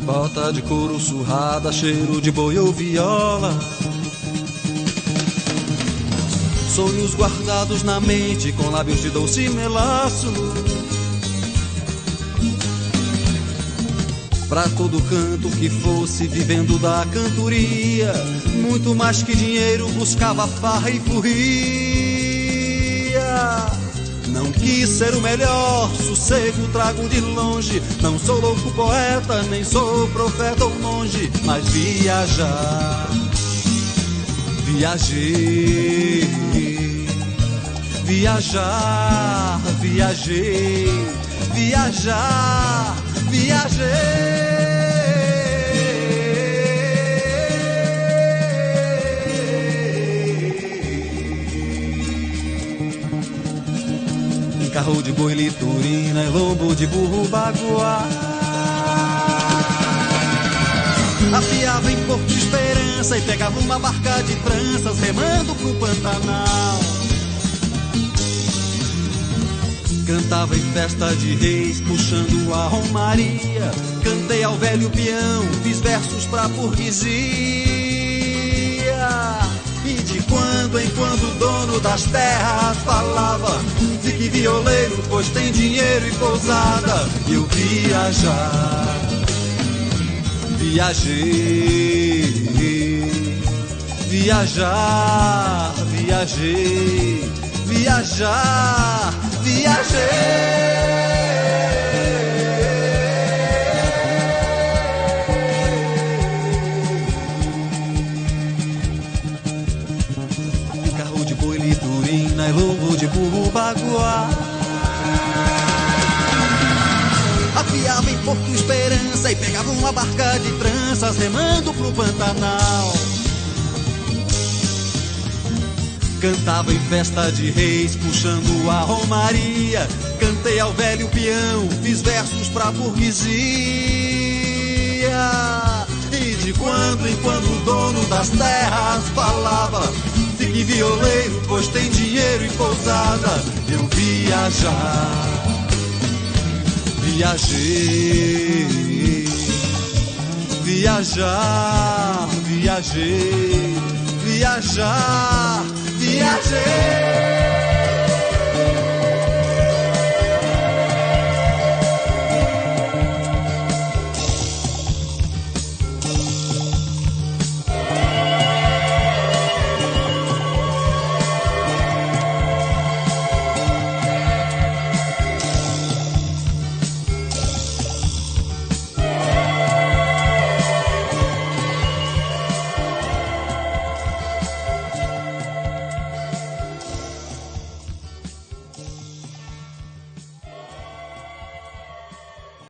bota de couro surrada, cheiro de boi ou viola. Sonhos guardados na mente com lábios de doce melaço. Pra todo canto que fosse, vivendo da cantoria, muito mais que dinheiro, buscava farra e furria. Não quis ser o melhor, sossego trago de longe. Não sou louco poeta, nem sou profeta ou monge, mas viajar, viajei, viajar, viajei, viajar, viajei. Carro de boi, liturina e lombo de burro baguá. Afiava em Porto Esperança e pegava uma barca de tranças, remando pro Pantanal. Cantava em festa de reis, puxando a romaria. Cantei ao velho peão, fiz versos pra burguesia. E de quando em quando o dono das terras falava: fique violeiro, pois tem dinheiro e pousada. E eu viajar, viajei, viajar, viajei, viajar, viajei. E lombo de burro baguá. Afiava em Porto Esperança e pegava uma barca de tranças, remando pro Pantanal. Cantava em festa de reis, puxando a romaria. Cantei ao velho peão, fiz versos pra burguesia. E de quando em quando o dono das terras falava: fique violeiro, pois tem dinheiro e pousada. Eu viajar, viajei, viajar, viajei, viajar, viajei.